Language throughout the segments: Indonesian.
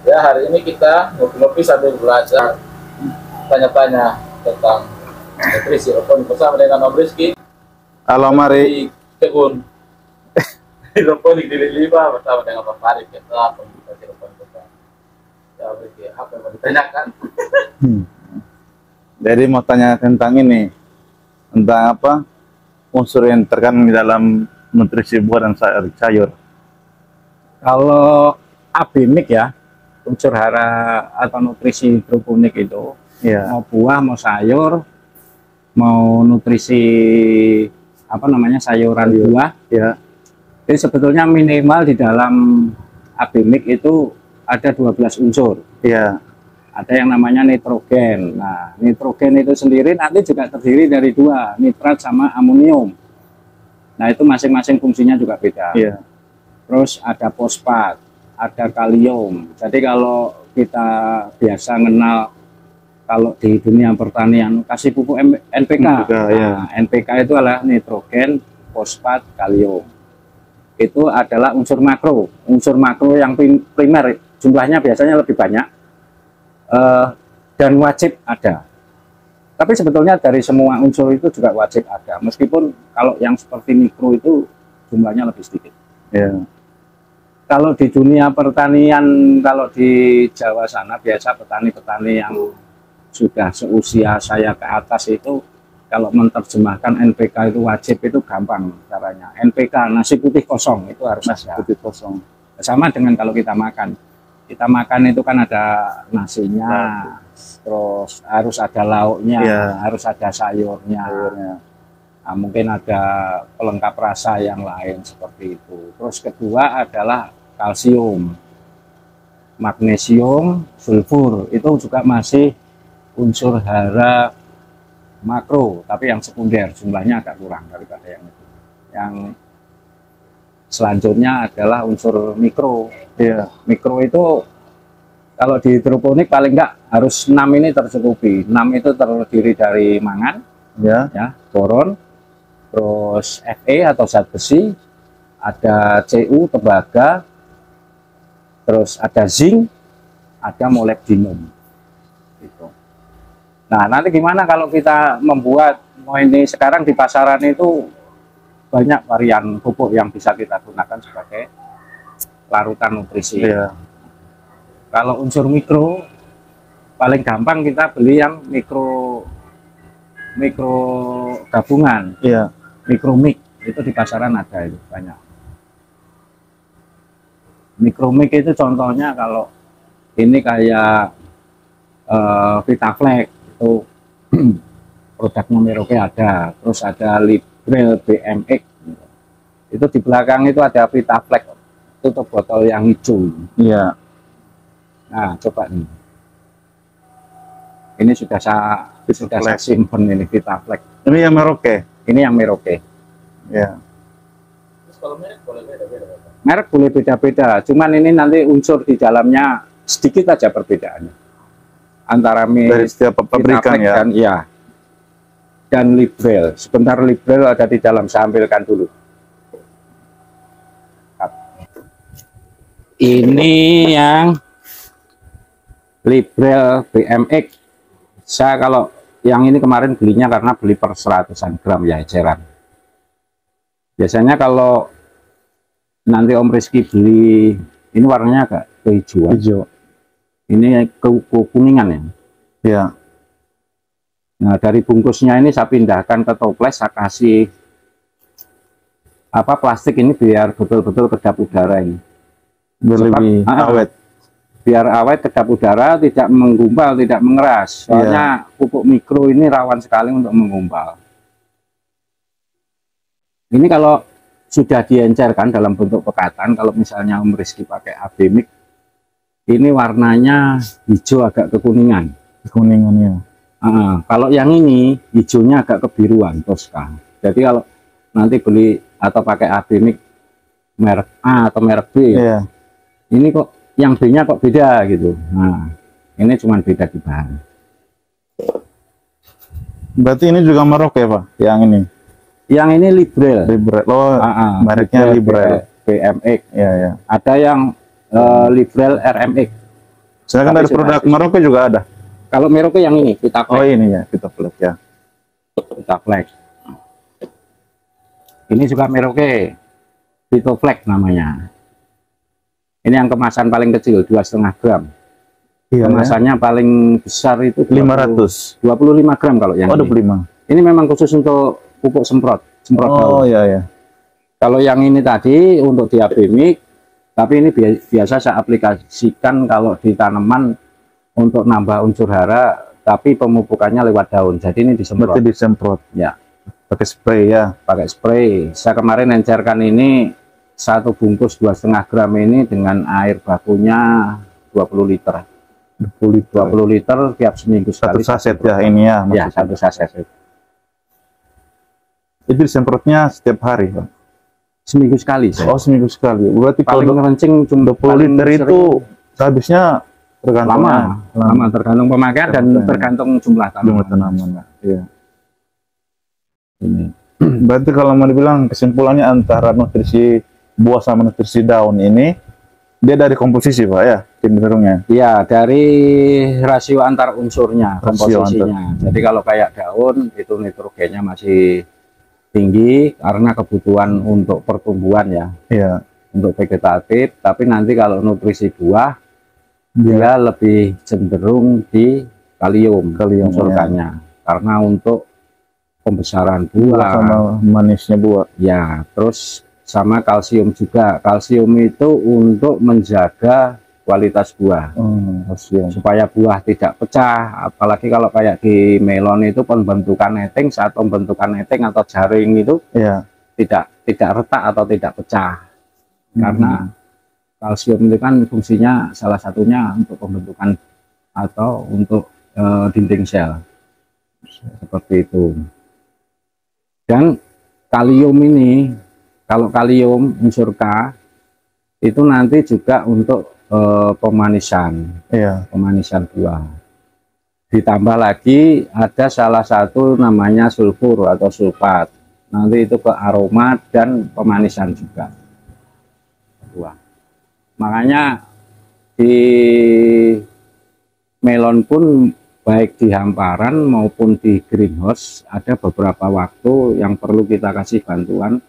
Ya, hari ini kita ngopi-ngopi sambil belajar, tanya-tanya tentang nutrisi hidroponik bersama dengan Om Rizky Halo di Mari. kebun hidroponik di Lima bersama dengan Pak Farid, kita pembuka hidroponik kita. Ya, Om Rizky, apa yang mau ditanyakan? Jadi mau tanya tentang ini, tentang apa unsur yang terkandung di dalam nutrisi buah dan sayur. Kalau abimik ya, unsur hara atau nutrisi hidroponik itu, Ya, mau buah, mau sayur, mau nutrisi apa namanya sayuran buah, ya, jadi sebetulnya minimal di dalam abimik itu ada 12 unsur. ya, Ada yang namanya nitrogen. Nah, nitrogen itu sendiri nanti juga terdiri dari dua, nitrat sama amonium. Nah, itu masing-masing fungsinya juga beda. ya, Terus ada fosfat, ada kalium. Jadi kalau kita biasa kenal, kalau di dunia pertanian kasih pupuk NPK. ya. Nah, NPK itu adalah nitrogen, fosfat, kalium. Itu adalah unsur makro. Unsur makro yang primer jumlahnya biasanya lebih banyak dan wajib ada. Tapi sebetulnya dari semua unsur itu juga wajib ada. Meskipun kalau yang seperti mikro itu jumlahnya lebih sedikit. Ya. Kalau di dunia pertanian, kalau di Jawa sana biasa petani-petani yang sudah seusia saya ke atas itu kalau menerjemahkan NPK itu wajib itu gampang caranya. NPK nasi putih kosong itu harus Nasi ada. putih kosong. Sama dengan kalau kita makan. Kita makan itu kan ada nasinya, terus harus ada lauknya, Ya. harus ada sayurnya. Nah, mungkin ada pelengkap rasa yang lain seperti itu. Terus kedua adalah kalsium, magnesium, sulfur itu juga masih unsur hara makro, tapi yang sekunder jumlahnya agak kurang daripada yang itu. Yang selanjutnya adalah unsur mikro. Ya, Mikro itu kalau di hidroponik paling enggak harus 6 ini tercukupi. 6 itu terdiri dari mangan, ya, ya, boron, terus Fe atau zat besi, ada Cu tembaga, terus ada zinc, ada molybdenum. Gitu. Nah, nanti gimana kalau kita membuat ini sekarang di pasaran itu banyak varian pupuk yang bisa kita gunakan sebagai larutan nutrisi. ya, Kalau unsur mikro paling gampang kita beli yang mikro gabungan, ya, mikromik itu di pasaran ada itu banyak. Mikromik itu contohnya kalau ini kayak Vitaflex itu produknya Merauke ada, terus ada Librel BMX itu di belakang itu ada Vitaflex tutup botol yang hijau. ya. Nah, coba nih. Ini sudah saya simpen ini Vitaflex. Ini yang Merauke. Ini yang Merauke. Ya, Terus kalau merek boleh beda-beda, Pak? Merek boleh beda-beda, cuman ini nanti unsur di dalamnya sedikit aja perbedaannya. Antara dari setiap pabrikan Vitaflex ya. dan iya. Dan Librel. Sebentar Librel ada di dalam, saya ambilkan dulu. Ini yang Librel BMX. Saya kalau yang ini kemarin belinya karena beli per 100-an gram ya, eceran. Biasanya kalau nanti Om Rizky beli, ini warnanya agak kehijauan. Hijau. Ini kuningan ya. Ya, Nah, dari bungkusnya ini saya pindahkan ke toples, saya kasih apa plastik ini biar betul-betul kedap udara ini. biar lebih awet. Biar awet, kedap udara, tidak menggumpal, tidak mengeras. Soalnya pupuk mikro ini rawan sekali untuk menggumpal. Ini kalau sudah diencerkan dalam bentuk pekatan, kalau misalnya Om Rizky pakai abimik, ini warnanya hijau agak kekuningan. Kekuningannya. Kalau yang ini hijaunya agak kebiruan, Tosca. Jadi kalau nanti beli atau pakai abimik merek A atau merek B, Ya, ini kok yang B-nya kok beda gitu. Nah, ini cuma beda di bahan. berarti ini juga Merauke Pak, yang ini. Yang ini Librel. Librel. Oh, mereknya Librel. BMX. Ya, ya. Ada yang Librel RMX. Saya kan Tapi dari sudah produk susah. Merauke juga ada. Kalau Merauke yang ini Oh Vitaflex, ini ya, kita pelek ya. Vitaflex. Ini juga Merauke, Vitaflex namanya. Ini yang kemasan paling kecil 2,5 gram. Iya. Ya. Kemasannya paling besar itu 500. 25 gram kalau yang Oh, ini. 25. Ini memang khusus untuk pupuk semprot Oh daun. iya ya. Kalau yang ini tadi untuk diabemik, tapi ini biasa saya aplikasikan kalau di tanaman untuk nambah unsur hara, tapi pemupukannya lewat daun. Jadi ini disemprot. Berarti disemprot. Ya, Pakai spray ya. pakai spray. Saya kemarin encerkan ini satu bungkus 2,5 gram ini dengan air bakunya 20 liter. 20 liter tiap seminggu Satu sekali. saset ya ini ya. Ya, maksudnya. satu saset. Itu disemprotnya setiap hari, Pak. Seminggu sekali. Saya. Oh, seminggu sekali. Berarti Paling kalau kencing cuma 20 liter itu habisnya tergantung lama tergantung pemakaian dan tergantung jumlah jumlah tanaman. tanaman. Iya. Ini. Berarti kalau mau dibilang kesimpulannya antara nutrisi buah sama nutrisi daun ini dia dari komposisi, Pak ya, cenderungnya. Ya, dari rasio antar unsurnya, Rasio komposisinya. Jadi kalau kayak daun itu nitrogennya masih tinggi karena kebutuhan untuk pertumbuhan ya, Iya. untuk vegetatif. Tapi nanti kalau nutrisi buah dia lebih cenderung di kalium unsurkannya, karena untuk pembesaran buah Sama manisnya buah. ya, terus sama kalsium juga. Kalsium itu untuk menjaga kualitas buah Kalsium. supaya buah tidak pecah. Apalagi kalau kayak di melon itu pembentukan netting, saat pembentukan netting atau jaring itu Iya. tidak retak atau tidak pecah, karena kalsium itu kan fungsinya salah satunya untuk pembentukan atau untuk dinding sel seperti itu. Dan kalium ini, kalau kalium unsur K itu nanti juga untuk pemanisan Iya. buah. Ditambah lagi ada salah satu namanya sulfur atau sulfat, nanti itu ke aroma dan pemanisan juga buah. Makanya di melon pun baik di hamparan maupun di greenhouse ada beberapa waktu yang perlu kita kasih bantuan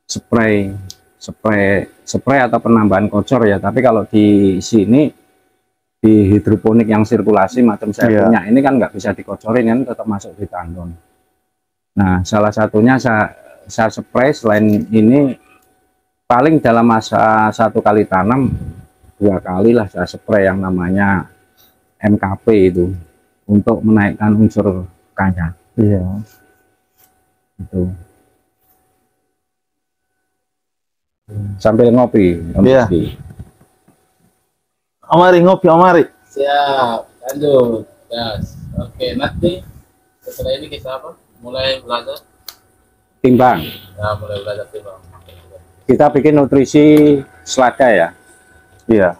spray atau penambahan kocor ya. Tapi kalau di sini di hidroponik yang sirkulasi macam saya punya ini kan nggak bisa dikocorin, kan tetap masuk di tandon. Nah, salah satunya saya spray selain ini paling dalam masa 1 kali tanam 2 kali lah saya spray yang namanya MKP itu untuk menaikkan unsur K-nya. Iya. Itu. Sambil ngopi. Iya. Omari ngopi, Omari. Siap, lanjut. Gas. Oke, nanti setelah ini kita apa? Mulai belajar. Timbang. Ya, mulai belajar timbang. Kita bikin nutrisi selada ya. Iya.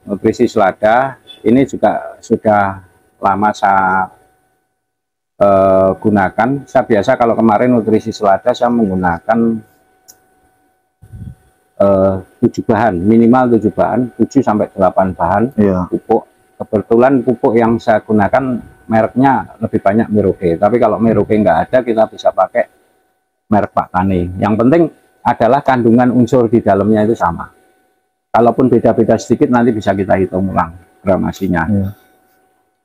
Nutrisi selada ini juga sudah lama saya gunakan. Saya biasa kalau kemarin nutrisi selada saya menggunakan 7 bahan, minimal 7 bahan, 7 sampai 8 bahan pupuk. Kebetulan pupuk yang saya gunakan mereknya lebih banyak Merauke, tapi kalau Merauke nggak ada kita bisa pakai merek Pak Tani. Yang penting adalah kandungan unsur di dalamnya itu sama. Kalaupun beda-beda sedikit nanti bisa kita hitung ulang gramasinya.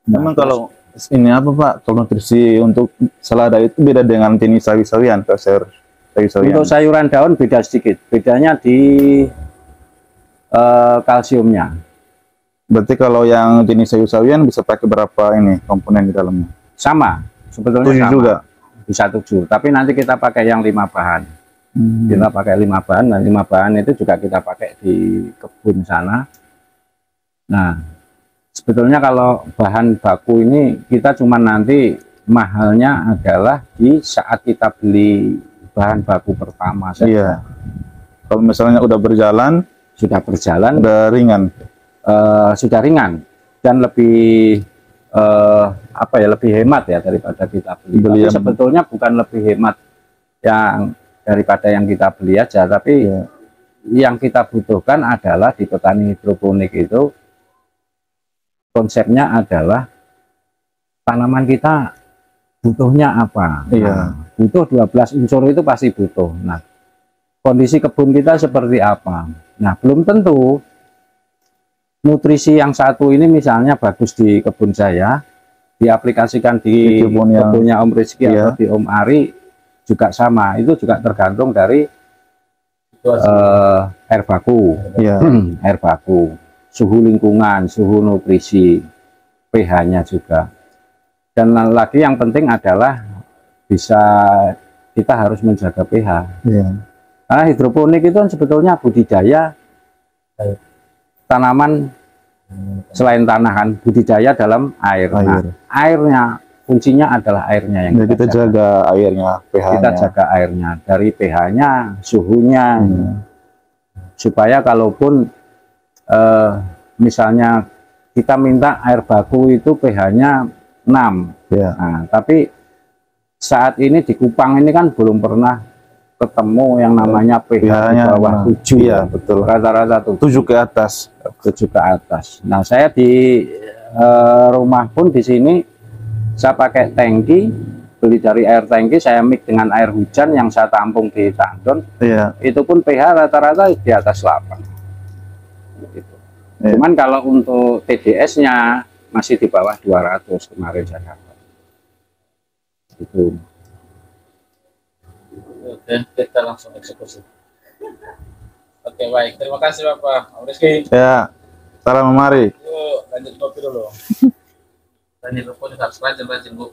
Memang kalau ini apa Pak, kalau nutrisi untuk selada itu beda dengan jenis sawi-sawian, sayur sawi-sawian. Untuk sayuran daun beda sedikit, bedanya di kalsiumnya. Berarti kalau yang jenis sawi-sawian bisa pakai berapa ini komponen di dalamnya? Sama, sebetulnya 7 sama. juga. Bisa 7, tapi nanti kita pakai yang 5 bahan. Kita pakai 5 bahan, dan 5 bahan itu juga kita pakai di kebun sana. Nah, sebetulnya kalau bahan baku ini kita cuma nanti mahalnya adalah di saat kita beli bahan baku pertama saja. Iya. Kalau misalnya udah berjalan, udah ringan. Sudah ringan dan lebih lebih hemat ya daripada kita beli. Tapi sebetulnya bukan lebih hemat yang daripada yang kita beli aja, tapi yang kita butuhkan adalah di petani hidroponik itu konsepnya adalah tanaman kita butuhnya apa. Iya. Butuh 12 unsur itu pasti butuh. Nah, kondisi kebun kita seperti apa. Nah, belum tentu nutrisi yang satu ini misalnya bagus di kebun saya, diaplikasikan di kebunnya Om Rizky atau di Om Ari juga sama. Itu juga tergantung dari air baku, air baku, suhu lingkungan, suhu nutrisi, pH-nya juga. Dan lagi yang penting adalah kita harus menjaga pH. Karena hidroponik itu kan sebetulnya budidaya tanaman selain tanaman, budidaya dalam air. Nah, airnya fungsinya adalah airnya yang kita jaga airnya, pH-nya. Kita jaga airnya dari pH-nya, suhunya, supaya kalaupun misalnya kita minta air baku itu pH-nya 6. Nah, tapi saat ini di Kupang ini kan belum pernah ketemu yang namanya pH di bawah 7. Iya, betul. Rata-rata 7 ke atas. 7 ke atas. Nah, saya di rumah pun di sini saya pakai tangki, beli dari air tangki, saya mix dengan air hujan yang saya tampung di tandon. Itu pun pH rata-rata di atas 8. Gitu. Cuman kalau untuk TDS-nya masih di bawah 200 kemarin saya dapat. Gitu. Oke, kita langsung eksekusi. Oke, baik. Terima kasih Bapak Om Rizky. Ya, salam mari. Yuk, lanjut kopi dulu. Tanya lupa harus rajin-rajin, Bu.